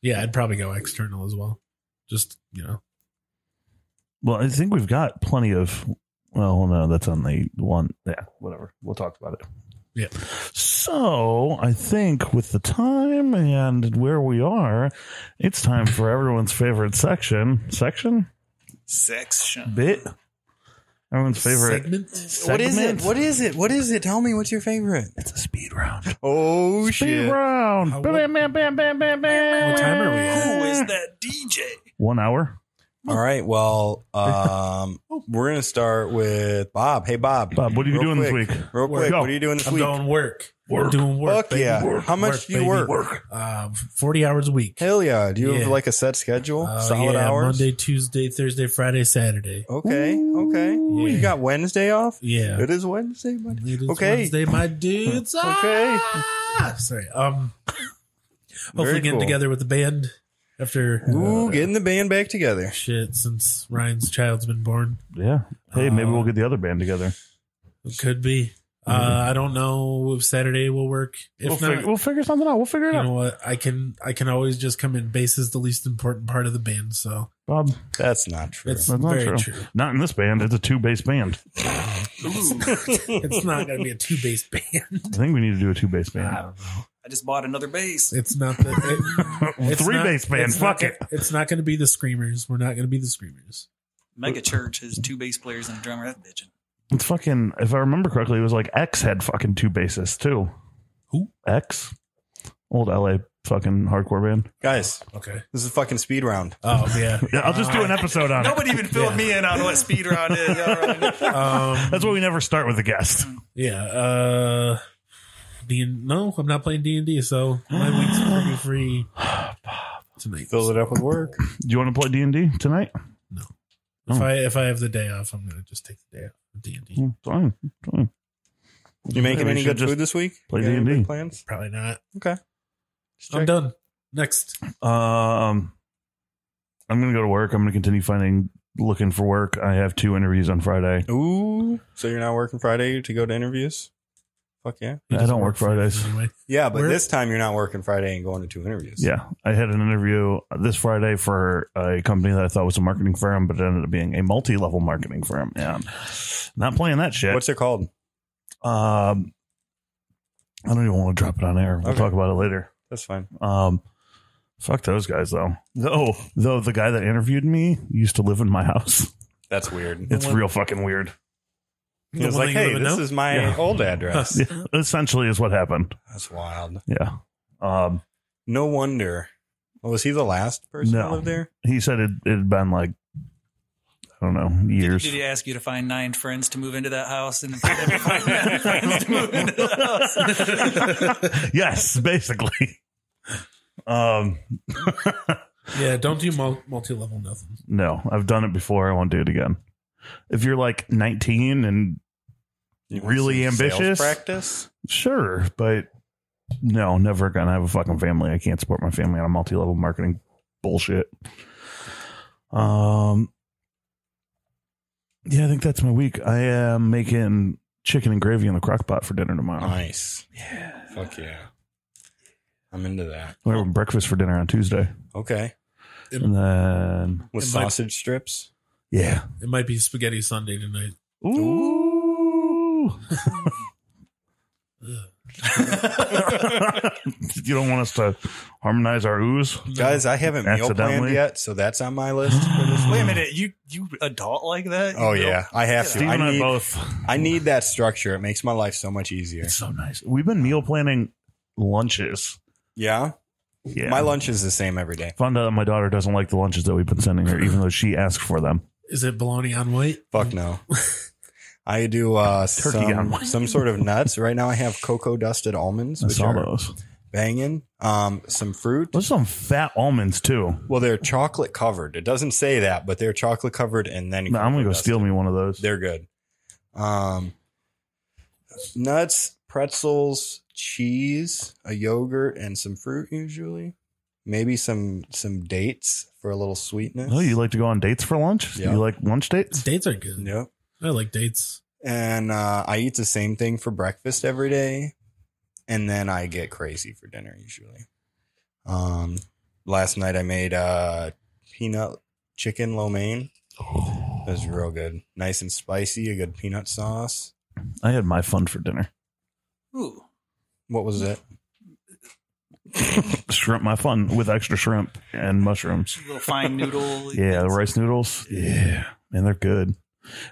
Yeah, I'd probably go external as well. Just, Well, I think we've got plenty of. Well, no, that's on the one. Yeah, whatever. We'll talk about it. Yeah. So I think with the time and where we are, it's time for everyone's favorite section. Section? Bit? Everyone's favorite segment? What is it? Tell me what's your favorite. It's a speed round. Oh, Speed shit. round. Bam, bam, bam, bam, bam, bam. What time are we at? Who is that DJ? 1 hour. All right. Well, we're going to start with Bob. Hey, Bob. Bob, what are you doing this week? Real quick. Go. What are you doing this I'm week? going work. We're doing work. Fuck baby. yeah. Work, How much do you baby. work? 40 hours a week. Hell yeah. Do you have Yeah. like a set schedule? Solid yeah, hours? Monday, Tuesday, Thursday, Friday, Saturday. Okay. Ooh, Yeah. you got Wednesday off? Yeah. It is Wednesday. Buddy. It is Okay. Wednesday, my dudes. Okay. Sorry. Very Hopefully getting cool. together with the band after Getting the band back together. shit since Ryan's child's been born. Yeah. Hey, maybe we'll get the other band together. It could be. I don't know if Saturday will work. If We'll figure something out. We'll figure it you out. know what? I can always just come in. Bass is the least important part of the band, so Bob, That's not true. it's that's not very true. true. Not in this band. It's a 2-bass band. It's not going to be a 2-bass band. I think we need to do a 2-bass I band. don't know. I just bought another bass. It's not that. It's 3-bass band. it's Fuck not- it. It's not going to be the Screamers. We're not going to be the Screamers. Mega Church has 2 bass players and a drummer. That bitchin'. It's fucking, if I remember correctly, it was like X had fucking 2 bassists too. Who? X? Old LA fucking hardcore band. Guys, Okay. this is a fucking speed round. Oh yeah. Yeah, I'll just do an episode on Nobody even filled me in on what speed round is. it. That's why we never start with a guest. Yeah. No, I'm not playing D&D, so my week's pretty free tonight. Fills it up with work. Do you want to play D&D tonight? If I have the day off, I'm gonna just take the day off of D&D. Fine. You making we any should good just food this week? play You got any D&D. big plans? Probably not. Okay. Just I'm check. done. Next. I'm gonna go to work. I'm gonna continue looking for work. I have 2 interviews on Friday. Ooh. So you're not working Friday to go to interviews? Fuck yeah. He I doesn't don't work Fridays. Anyway. Yeah, but Where- this time you're not working Friday and going to 2 interviews. Yeah, I had an interview this Friday for a company that I thought was a marketing firm, but it ended up being a multi-level marketing firm. And not playing that shit. What's it called? I don't even want to drop it on air. We'll Okay. talk about it later. That's fine. Fuck those guys though. Though the guy that interviewed me used to live in my house. That's weird. It's real fucking weird. He was The one like, that you hey, live in this now? is my Yeah. old address. Yeah, essentially is what happened. That's wild. Yeah. No wonder. Well, was he the last person No. to live there? He said it had been like, I don't know, years. Did he ask you to find 9 friends to move into that house and for them to find 9 friends to move into the house? Yes, basically. Yeah, don't do multi-level nothing. No, I've done it before. I won't do it again. If you're like 19 and You want really some sales ambitious, practice? sure, but no, never again. I have a fucking family. I can't support my family on a multi-level marketing bullshit. Yeah, I think that's my week. I am making chicken and gravy in the crock pot for dinner tomorrow. Nice. Yeah. Fuck yeah. I'm into that. We're having breakfast for dinner on Tuesday. Okay. And then, With It might- sausage strips? yeah. It might be spaghetti Sunday tonight. Ooh. You don't want us to harmonize our ooze? Guys, I haven't meal planned Accidentally? yet, so that's on my list for this Wait week. a minute, you adult like that? Oh, You know? yeah. I have to. Steve and I both. I need that structure. It makes my life so much easier. It's so nice. We've been meal planning lunches. Yeah? Yeah. My lunch is the same every day. Found out that my daughter doesn't like the lunches that we've been sending her, even though she asked for them. Is it bologna on white? Fuck no. I do Turkey on one. some sort of nuts. Right now I have cocoa dusted almonds, I which saw are those. banging. Some fruit. Those are some fat almonds too. Well, they're chocolate covered. It doesn't say that, but they're chocolate covered and then No, I'm gonna go cocoa steal dusted. me one of those. They're good. Nuts, pretzels, cheese, a yogurt, and some fruit usually. Maybe some dates for a little sweetness. Oh, you like to go on dates for lunch? Yeah. You like lunch dates? Dates are good. Yep. I like dates. And I eat the same thing for breakfast every day. And then I get crazy for dinner usually. last night I made peanut chicken lo mein. It was real good. Nice and spicy, a good peanut sauce. I had my fun for dinner. Ooh. What was it? Shrimp my fun with extra shrimp and mushrooms. A little fine noodle. Yeah, the rice noodles. Yeah, man, they're good.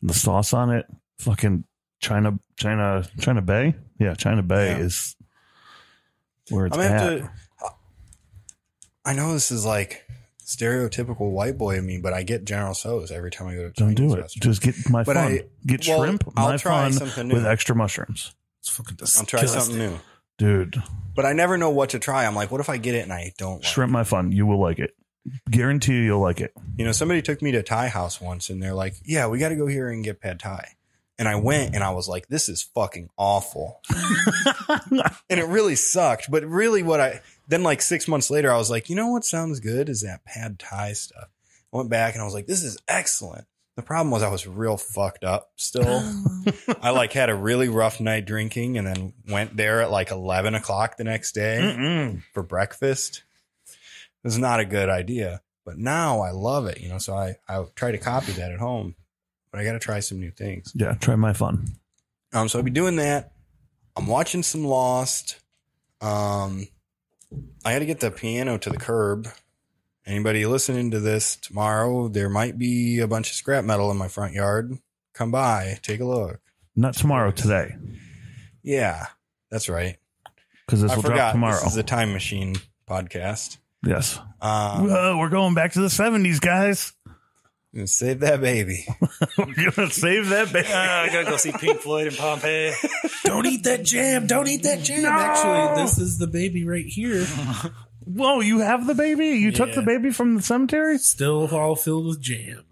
And the sauce on it, fucking China Bay. Yeah, China Bay is where it's at. I know this is like stereotypical white boy of me, but I get General Tso's every time I go to Don't Chinese do it. restaurant. Just get my fun. Get shrimp, I'll my try fun something new. with extra mushrooms. It's fucking I'll try something new. Dude. But I never know what to try. I'm like, what if I get it and I don't like Shrimp my fun. You will like it. Guarantee you'll like it. You know, somebody took me to Thai house once and they're like, yeah, we got to go here and get pad Thai. And I went and I was like, this is fucking awful. And it really sucked. But really then like 6 months later, I was like, you know what sounds good is that pad Thai stuff. I went back and I was like, this is excellent. The problem was I was real fucked up still. I like had a really rough night drinking and then went there at like 11 o'clock the next day for breakfast. It was not a good idea, but now I love it. You know, so I try to copy that at home, but I got to try some new things. Yeah. Try my fun. So I'll be doing that. I'm watching some Lost. I got to get the piano to the curb. Anybody listening to this tomorrow, there might be a bunch of scrap metal in my front yard. Come by, take a look. Not tomorrow, today. Yeah, that's right. Because this will drop tomorrow. This is a time machine podcast. Yes. We're going back to the 70s, guys. Gonna save that baby. We're gonna save that baby. I gotta go see Pink Floyd in Pompeii. Don't eat that jam. Don't eat that jam. No! Actually, this is the baby right here. Whoa, you have the baby? You took the baby from the cemetery? Still all filled with jam.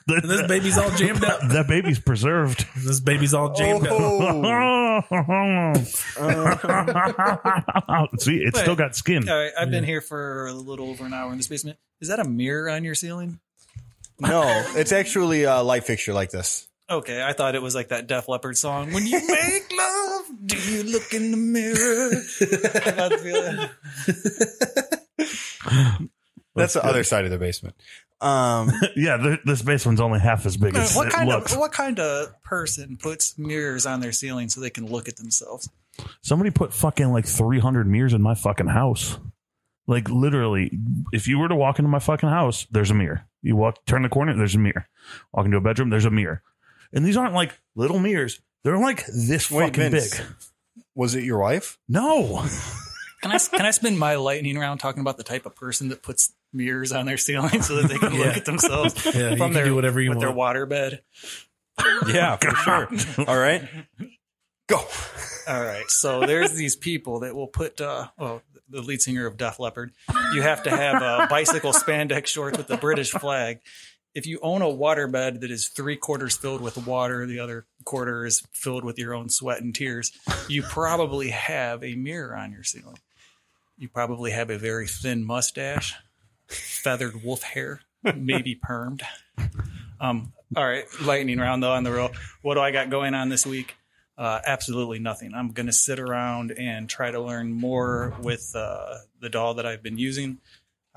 And this baby's all jammed up. That baby's preserved. This baby's all jammed up. See, it's still got skin. All right, I've been here for a little over an hour in this basement. Is that a mirror on your ceiling? No, it's actually a light fixture like this. Okay, I thought it was like that Def Leppard song. When you make love, do you look in the mirror? That's the other side of the basement. Yeah, this basement's only half as big as it looks. What kind of person puts mirrors on their ceiling so they can look at themselves? Somebody put fucking like 300 mirrors in my fucking house. Like literally, if you were to walk into my fucking house, there's a mirror. You turn the corner, there's a mirror. Walk into a bedroom, there's a mirror. And these aren't like little mirrors. They're like this fucking Vince, big. Was it your wife? No. Can I spend my lightning round talking about the type of person that puts mirrors on their ceiling so that they can look at themselves from their do whatever you want. Their waterbed? Yeah, for sure. All right, go. All right. So there's these people that will put the lead singer of Def Leppard. You have to have bicycle spandex shorts with the British flag. If you own a waterbed that is 3/4 filled with water, the other quarter is filled with your own sweat and tears, you probably have a mirror on your ceiling. You probably have a very thin mustache, feathered wolf hair, maybe permed. All right, lightning round though on the roll. What do I got going on this week? Absolutely nothing. I'm going to sit around and try to learn more with the DAW that I've been using.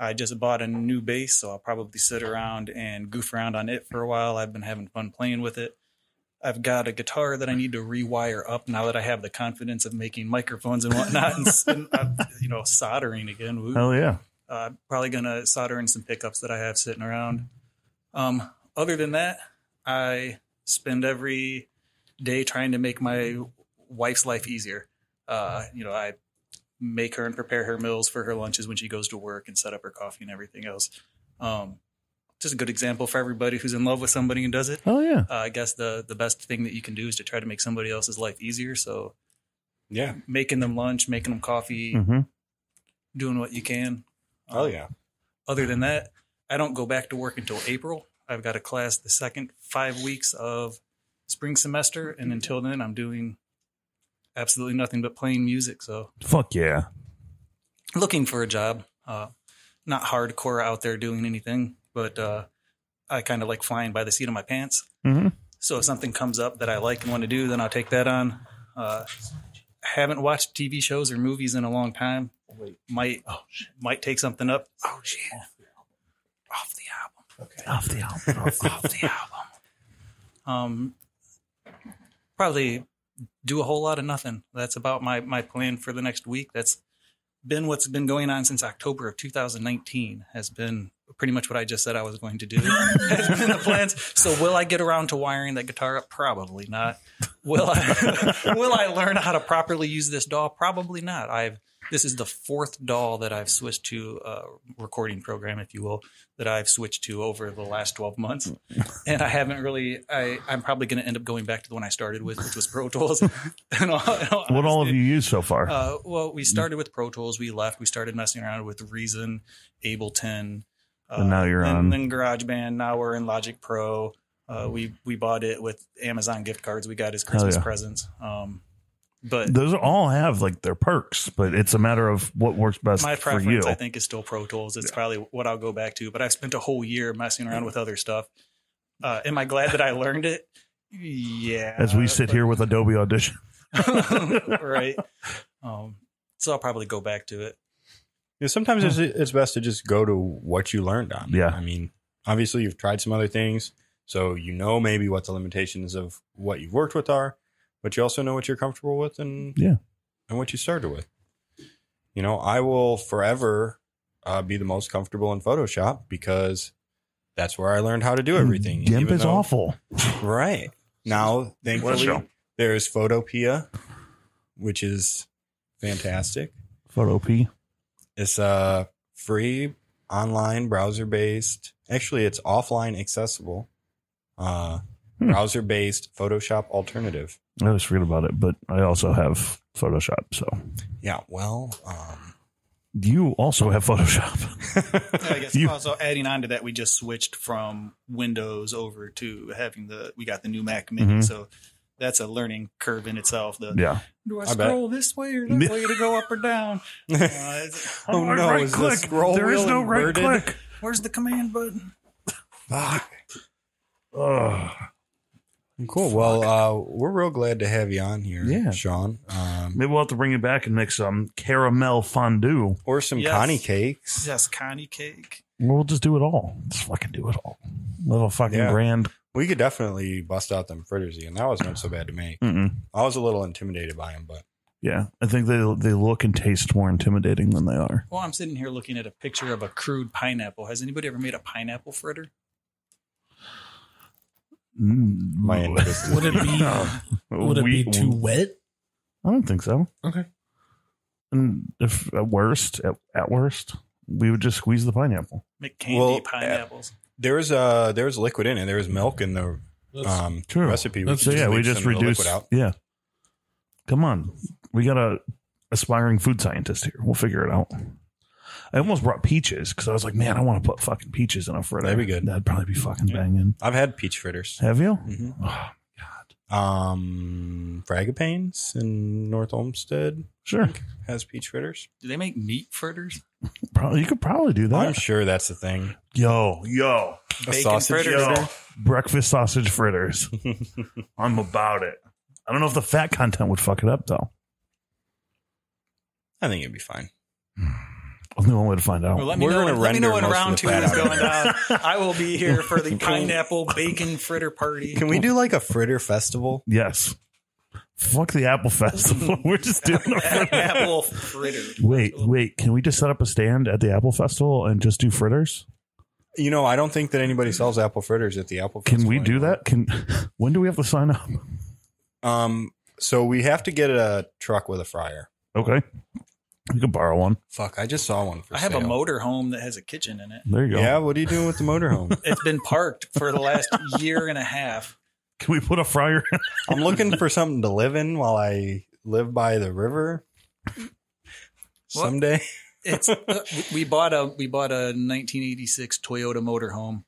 I just bought a new bass, so I'll probably sit around and goof around on it for a while. I've been having fun playing with it. I've got a guitar that I need to rewire up now that I have the confidence of making microphones and whatnot, and soldering again. Ooh. Hell yeah. Probably going to solder in some pickups that I have sitting around. Other than that, I spend every day trying to make my wife's life easier. I make her and prepare her meals for her lunches when she goes to work and set up her coffee and everything else. Just a good example for everybody who's in love with somebody and does it. Oh yeah. I guess the best thing that you can do is to try to make somebody else's life easier. So yeah, making them lunch, making them coffee, doing what you can. Oh yeah. Other than that, I don't go back to work until April. I've got a class the second 5 weeks of spring semester. And until then I'm doing absolutely nothing but playing music. So fuck yeah. Looking for a job, not hardcore out there doing anything, but I kind of like flying by the seat of my pants. Mm-hmm. So if something comes up that I like and want to do, then I'll take that on. Haven't watched TV shows or movies in a long time. might take something up. Oh shit! Off the album. Okay. Off the album. Off the album. Probably do a whole lot of nothing. That's about my plan for the next week. That's been what's been going on since October of 2019. Has been pretty much what I just said I was going to do. Has been the plans. So will I get around to wiring that guitar up? Probably not. Will I learn how to properly use this DAW? Probably not. This is the fourth DAW that I've switched to, recording program, if you will, that I've switched to over the last 12 months. And I haven't really, I'm probably going to end up going back to the one I started with, which was Pro Tools. What all have you used so far? Well, we started with Pro Tools. We left. We started messing around with Reason, Ableton. And now you're on. Then GarageBand. Now we're in Logic Pro. We bought it with Amazon gift cards we got as Christmas presents. But those all have like their perks, but it's a matter of what works best my for you. preference, I think, is still Pro Tools. It's probably what I'll go back to. But I've spent a whole year messing around with other stuff. Am I glad that I learned it? Yeah. As we sit here with Adobe Audition. Right. So I'll probably go back to it. Yeah, sometimes it's best to just go to what you learned on. Yeah. I mean, obviously you've tried some other things, so you know maybe what the limitations of what you've worked with are, but you also know what you're comfortable with and what you started with. You know, I will forever be the most comfortable in Photoshop because that's where I learned how to do everything. GIMP is awful. Right. Now, thankfully, there's Photopea, which is fantastic. Photopea. It's a free online browser-based. Actually, it's offline accessible. Browser-based Photoshop alternative. I always forget about it, but I also have Photoshop. So yeah, well, you also have Photoshop. I guess also adding on to that, we just switched from Windows over to having we got the new Mac Mini, so that's a learning curve in itself. Do I scroll this way or that way to go up or down? Oh no, right is click. the scroll There is wheel no right inverted? click. Where's the command button? Fuck. Cool. Well, we're real glad to have you on here, Sean. Maybe we'll have to bring you back and make some caramel fondue. Or some Connie cakes. Yes, Connie cake. We'll just do it all. Just fucking do it all. Little fucking grand. We could definitely bust out them fritters again. That wasn't so bad to make. I was a little intimidated by them, but yeah, I think they look and taste more intimidating than they are. Well, I'm sitting here looking at a picture of a crude pineapple. Has anybody ever made a pineapple fritter? My interest. Would it be too wet? I don't think so. Okay. And if at worst, we would just squeeze the pineapple. Make candy pineapples. There's liquid in it. There's milk in the recipe. We just reduce out. Yeah. Come on. We got a aspiring food scientist here. We'll figure it out. I almost brought peaches because I was like, man, I want to put fucking peaches in a fritter. That'd be good. That'd probably be fucking banging. I've had peach fritters. Have you? Mm-hmm. Oh, God. Fragapanes in North Olmsted. Sure. Has peach fritters. Do they make meat fritters? You could probably do that. I'm sure that's the thing. Yo. A sausage fritter. Breakfast sausage fritters. I'm about it. I don't know if the fat content would fuck it up, though. I think it'd be fine. Only one way to find out. Well, let me know when round 2 is going down. I will be here for the pineapple bacon fritter party. Can we do like a fritter festival? Yes. Fuck the Apple Festival. We're just doing a fritter. Apple fritter. Wait. Can we just set up a stand at the Apple Festival and just do fritters? You know, I don't think that anybody sells apple fritters at the Apple Festival. Can we do that? When do we have to sign up? So we have to get a truck with a fryer. Okay. You can borrow one. Fuck, I just saw one for I have sale. a motorhome that has a kitchen in it. There you go. Yeah, what are you doing with the motorhome? It's been parked for the last year and a half. Can we put a fryer in? I'm looking for something to live in while I live by the river. Someday. It's we bought a 1986 Toyota motorhome,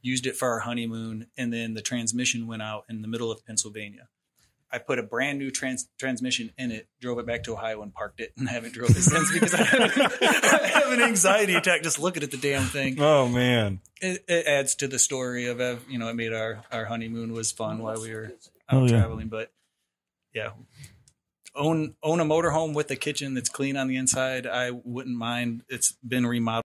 used it for our honeymoon, and then the transmission went out in the middle of Pennsylvania. I put a brand new transmission in it, drove it back to Ohio and parked it, and haven't drove it since because I have an anxiety attack just looking at the damn thing. Oh, man. It adds to the story of, it made our honeymoon was fun while we were out traveling. But, yeah, own a motorhome with a kitchen that's clean on the inside. I wouldn't mind. It's been remodeled.